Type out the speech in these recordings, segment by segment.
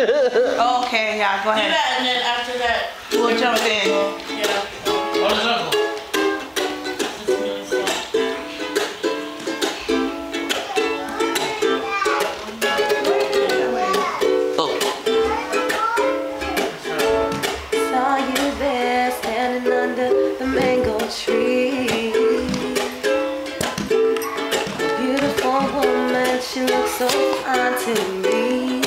Okay, yeah, go Do ahead. that, and then after that, We'll jump in. Yeah. What is that? It's really soft. Saw you there standing under the mango tree. A beautiful woman, she looks so fine to me.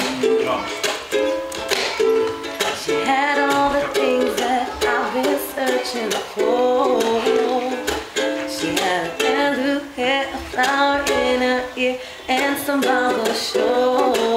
She had all the things that I've been searching for. She had a blue hair, a flower in her ear, and some bubble show.